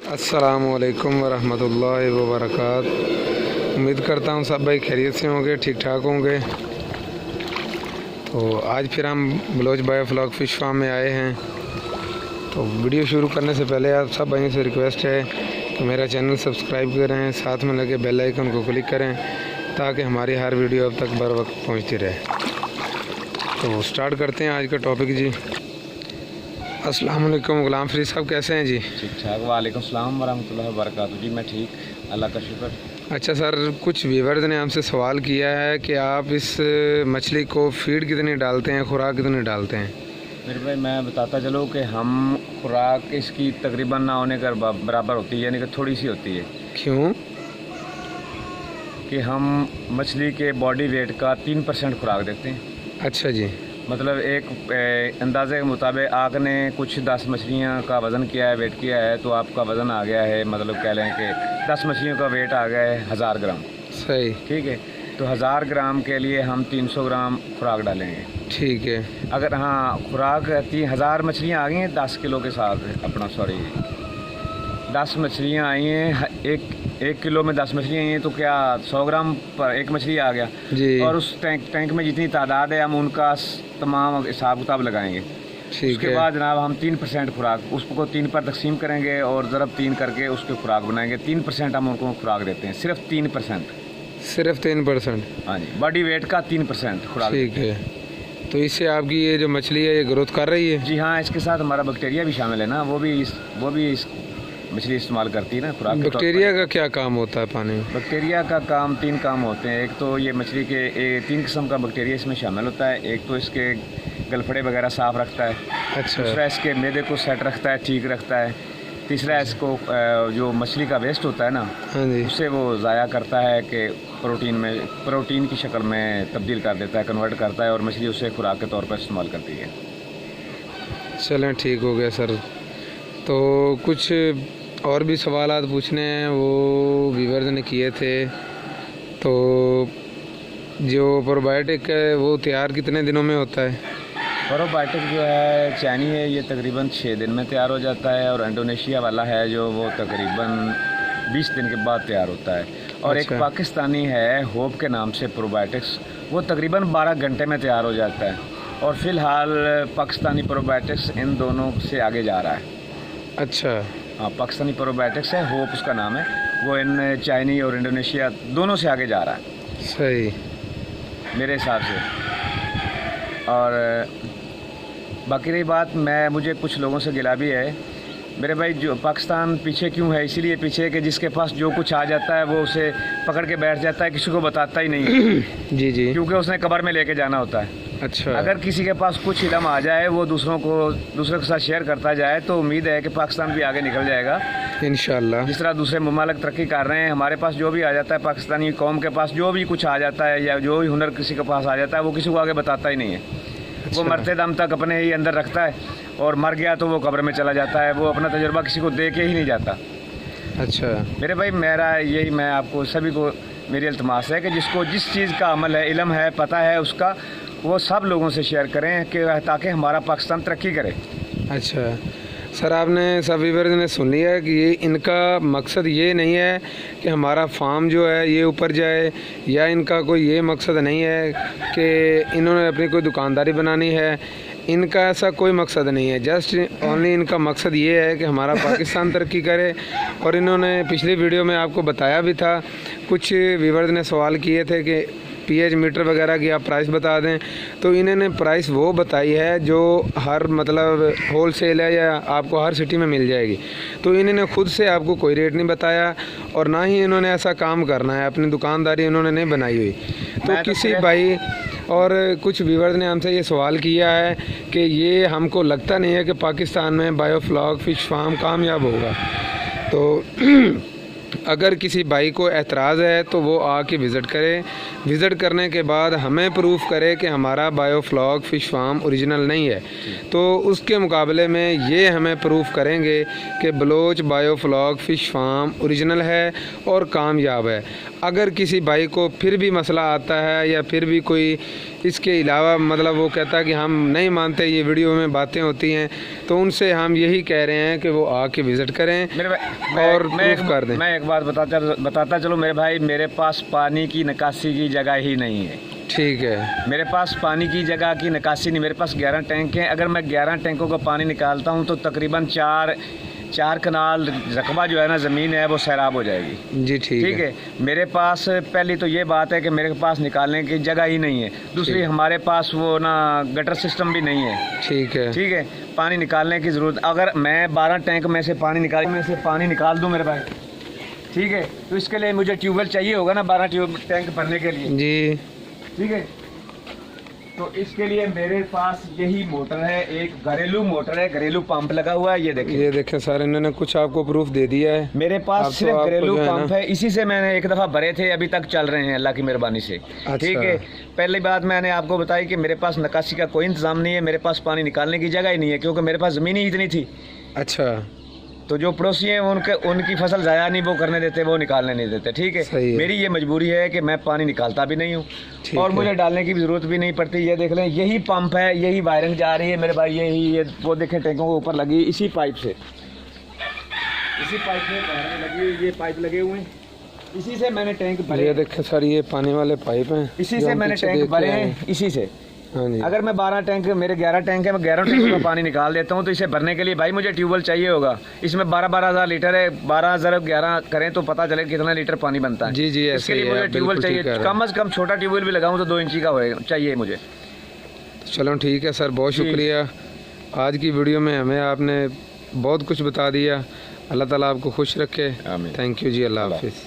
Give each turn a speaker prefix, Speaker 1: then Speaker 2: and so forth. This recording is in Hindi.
Speaker 1: अस्सलामुअलैकुम वरहमतुल्लाहि वबरकात। उम्मीद करता हूँ सब भाई खैरियत से होंगे, ठीक ठाक होंगे। तो आज फिर हम बलोच बायोफ्लॉक फ़िश फार्म में आए हैं। तो वीडियो शुरू करने से पहले आप सब भाइयों से रिक्वेस्ट है कि मेरा चैनल सब्सक्राइब करें, साथ में लगे बेल आइकन को क्लिक करें ताकि हमारी हर वीडियो अब तक बर वक्त पहुँचती रहे। तो स्टार्ट करते हैं आज का टॉपिक जी। अस्सलाम वालेकुम गुलाम फरीद साहब, कैसे हैं जी?
Speaker 2: ठीक ठाक। वालेकुम सलाम वरहमतुल्लाहि वबरकातुहू जी, मैं ठीक, अल्लाह का शुक्र।
Speaker 1: अच्छा सर, कुछ व्यूअर्स ने हमसे सवाल किया है कि आप इस मछली को फीड कितनी डालते हैं, खुराक कितनी डालते हैं?
Speaker 2: मेरे भाई मैं बताता चलूँ कि हम खुराक इसकी तकरीबन ना होने के बराबर होती है, यानी कि थोड़ी सी होती है।
Speaker 1: क्यों?
Speaker 2: कि हम मछली के बॉडी वेट का 3% खुराक देते हैं।
Speaker 1: अच्छा जी।
Speaker 2: मतलब एक अंदाजे के मुताबिक आपने कुछ 10 मछलियाँ का वज़न किया है, वेट किया है, तो आपका वज़न आ गया है, मतलब कह लें कि 10 मछलियों का वेट आ गया है 1000 ग्राम।
Speaker 1: सही।
Speaker 2: ठीक है, तो 1000 ग्राम के लिए हम 300 ग्राम खुराक डालेंगे।
Speaker 1: ठीक है।
Speaker 2: अगर हाँ खुराक 3000 मछलियाँ आ गई हैं 10 किलो के साथ, अपना सॉरी 10 मछलियाँ आई हैं, एक किलो में 10 मछलियाँ आई हैं, तो क्या 100 ग्राम पर एक मछली आ गया
Speaker 1: जी।
Speaker 2: और उस टैंक में जितनी तादाद है हम उनका तमाम हिसाब किताब लगाएंगे।
Speaker 1: ठीक
Speaker 2: उसके
Speaker 1: है।
Speaker 2: बाद जनाब हम 3% खुराक उसको 3 पर तकसीम करेंगे और ज़रब 3 करके उसके खुराक बनाएंगे। 3% हम उनको खुराक देते हैं, सिर्फ 3%।
Speaker 1: सिर्फ 3%?
Speaker 2: हाँ जी, बॉडी वेट का 3% खुराक।
Speaker 1: ठीक है। तो इससे आपकी ये जो मछली है ये ग्रोथ कर रही है?
Speaker 2: जी हाँ, इसके साथ हमारा बैक्टीरिया भी शामिल है ना, वो भी इस मछली इस्तेमाल करती है ना खुराक।
Speaker 1: बैक्टीरिया का क्या काम होता है पानी में?
Speaker 2: बैक्टीरिया का काम 3 काम होते हैं। एक तो ये मछली के 3 किस्म का बैक्टीरिया इसमें शामिल होता है। एक तो इसके गलफड़े वगैरह साफ़ रखता है।
Speaker 1: अच्छा।
Speaker 2: दूसरा इसके मैदे को सेट रखता है, ठीक रखता है। तीसरा इसको जो मछली का वेस्ट होता है ना,
Speaker 1: हाँ जी,
Speaker 2: उससे वो ज़ाया करता है कि प्रोटीन की शक्ल में तब्दील कर देता है, कन्वर्ट करता है और मछली उसे खुराक के तौर पर इस्तेमाल करती है।
Speaker 1: चलें ठीक हो गया सर। तो कुछ और भी सवालात पूछने हैं, वो व्यूअर्स ने किए थे। तो जो प्रोबायोटिक है वो तैयार कितने दिनों में होता है?
Speaker 2: प्रोबायोटिक जो है चाइनी है, ये तकरीबन 6 दिन में तैयार हो जाता है, और इंडोनेशिया वाला है जो वो तकरीबन 20 दिन के बाद तैयार होता है। और
Speaker 1: अच्छा।
Speaker 2: एक पाकिस्तानी है होप के नाम से प्रोबायोटिक्स, वो तकरीबन 12 घंटे में तैयार हो जाता है। और फ़िलहाल पाकिस्तानी प्रोबायोटिक्स इन दोनों से आगे जा रहा है।
Speaker 1: अच्छा।
Speaker 2: हाँ, पाकिस्तानी प्रोबायोटिक्स है, होप उसका नाम है, वो इन चाइनी और इंडोनेशिया दोनों से आगे जा रहा है
Speaker 1: सही
Speaker 2: मेरे हिसाब से। और बाकी रही बात, मुझे कुछ लोगों से गिला भी है मेरे भाई, जो पाकिस्तान पीछे क्यों है, इसीलिए पीछे कि जिसके पास जो कुछ आ जाता है वो उसे पकड़ के बैठ जाता है, किसी को बताता ही नहीं
Speaker 1: जी जी।
Speaker 2: क्योंकि उसने कब्र में लेके जाना होता है।
Speaker 1: अच्छा।
Speaker 2: अगर किसी के पास कुछ इल्म आ जाए, वो दूसरों के साथ शेयर करता जाए, तो उम्मीद है कि पाकिस्तान भी आगे निकल जाएगा इंशाअल्लाह। जिस तरह दूसरे ममालिक तरक्की कर रहे हैं, हमारे पास जो भी आ जाता है, पाकिस्तानी कौम के पास जो भी कुछ आ जाता है या जो भी हुनर किसी के पास आ जाता है, वो किसी को आगे बताता ही नहीं है।
Speaker 1: अच्छा।
Speaker 2: वो मरते दम तक अपने ही अंदर रखता है, और मर गया तो वो कब्र में चला जाता है, वो अपना तजुर्बा किसी को दे के ही नहीं जाता।
Speaker 1: अच्छा
Speaker 2: मेरे भाई, मैं आपको सभी को मेरी इल्तमास है कि जिसको जिस चीज़ का अमल है, इल्म है, पता है उसका, वो सब लोगों से शेयर करें कि ताकि हमारा पाकिस्तान तरक्की करे।
Speaker 1: अच्छा सर, आपने सब व्यूअर्स ने सुन लिया है कि ये इनका मकसद ये नहीं है कि हमारा फार्म जो है ये ऊपर जाए, या इनका कोई ये मकसद नहीं है कि इन्होंने अपनी कोई दुकानदारी बनानी है। इनका ऐसा कोई मकसद नहीं है, जस्ट ओनली इनका मकसद ये है कि हमारा पाकिस्तान तरक्की करे। और इन्होंने पिछली वीडियो में आपको बताया भी था, कुछ व्यूअर्स ने सवाल किए थे कि पीएच मीटर वगैरह की आप प्राइस बता दें, तो इन्होंने प्राइस वो बताई है जो हर मतलब होल सेल है या आपको हर सिटी में मिल जाएगी। तो इन्होंने खुद से आपको कोई रेट नहीं बताया, और ना ही इन्होंने ऐसा काम करना है, अपनी दुकानदारी इन्होंने नहीं बनाई हुई। तो किसी भाई और कुछ व्यूअर्स ने हमसे ये सवाल किया है कि ये हमको लगता नहीं है कि पाकिस्तान में बायोफ्लॉक फ़िश फार्म कामयाब होगा। तो अगर किसी भाई को एतराज़ है तो वो आके विज़िट करे। विज़िट करने के बाद हमें प्रूफ करे कि हमारा बायोफ्लॉक फ़िश फार्म ओरिजिनल नहीं है, तो उसके मुकाबले में ये हमें प्रूफ करेंगे कि Baloch biofloc fish farm original है और कामयाब है। अगर किसी भाई को फिर भी मसला आता है या फिर भी कोई इसके अलावा मतलब वो कहता कि हम नहीं मानते, ये वीडियो में बातें होती हैं, तो उनसे हम यही कह रहे हैं कि वो आके विज़िट करें
Speaker 2: मेरे भाई
Speaker 1: और प्रूफ कर दें।
Speaker 2: मैं एक बात बताता चलो मेरे भाई, मेरे पास पानी की निकासी की जगह ही नहीं है।
Speaker 1: ठीक है।
Speaker 2: मेरे पास पानी की जगह की निकासी नहीं, मेरे पास 11 टैंक हैं। अगर मैं 11 टैंकों का पानी निकालता हूं तो तकरीबन चार कनाल रकबा जो है ना, ज़मीन है, वो सैराब हो जाएगी।
Speaker 1: जी ठीक
Speaker 2: है। मेरे पास पहली तो ये बात है कि मेरे पास निकालने की जगह ही नहीं है। दूसरी, हमारे पास वो ना गटर सिस्टम भी नहीं है।
Speaker 1: ठीक है।
Speaker 2: पानी निकालने की ज़रूरत, अगर मैं 12 टैंक में से पानी निकाल दूँ मेरे भाई, ठीक है, तो इसके लिए मुझे ट्यूबवेल चाहिए होगा ना 12 टैंक भरने के लिए।
Speaker 1: जी
Speaker 2: ठीक है, तो इसके लिए मेरे पास यही मोटर है, एक घरेलू मोटर है, घरेलू पंप लगा हुआ है। ये देखें
Speaker 1: सर, इन्होंने कुछ आपको प्रूफ दे दिया है।
Speaker 2: मेरे पास सिर्फ
Speaker 1: तो
Speaker 2: घरेलू पंप है, इसी से मैंने एक दफ़ा भरे थे, अभी तक चल रहे हैं अल्लाह की मेहरबानी से।
Speaker 1: अच्छा।
Speaker 2: ठीक है, पहली बात मैंने आपको बताई कि मेरे पास निकासी का कोई इंतज़ाम नहीं है, मेरे पास पानी निकालने की जगह ही नहीं है, क्योंकि मेरे पास ज़मीन ही इतनी थी।
Speaker 1: अच्छा।
Speaker 2: तो जो पड़ोसी हैं उनकी फसल ज़ाया नहीं वो करने देते, वो निकालने नहीं देते। ठीक है, मेरी ये मजबूरी है कि मैं पानी निकालता भी नहीं हूँ और मुझे डालने की भी ज़रूरत भी नहीं पड़ती। ये देख लें, यही पंप है, यही वायरिंग जा रही है मेरे भाई, ये वो देखें टैंकों के ऊपर लगी, इसी पाइप से वायरिंग लगी हुई, ये पाइप लगे हुए हैं, इसी से मैंने टैंक भरे।
Speaker 1: ये देखें सर, ये पानी वाले पाइप हैं,
Speaker 2: इसी से मैंने टैंक भरे हैं, इसी से।
Speaker 1: हाँ जी।
Speaker 2: अगर मैं 12 टैंक, मेरे 11 टैंक है, मैं 11 टैंक में पानी निकाल देता हूँ, तो इसे भरने के लिए भाई मुझे ट्यूबवेल चाहिए होगा। इसमें 12,000 लीटर है, 12,011 करें तो पता चले कितना लीटर पानी बनता है।
Speaker 1: जी
Speaker 2: इसके लिए मुझे ट्यूबवेल चाहिए, कम से कम छोटा ट्यूबवेल भी लगाऊँ तो 2 इंची का होएगा, चाहिए मुझे।
Speaker 1: चलो ठीक है सर, बहुत शुक्रिया। आज की वीडियो में हमें आपने बहुत कुछ बता दिया। अल्लाह ताला आपको खुश रखे।
Speaker 2: आमीन।
Speaker 1: थैंक यू जी, अल्लाह हाफिज़।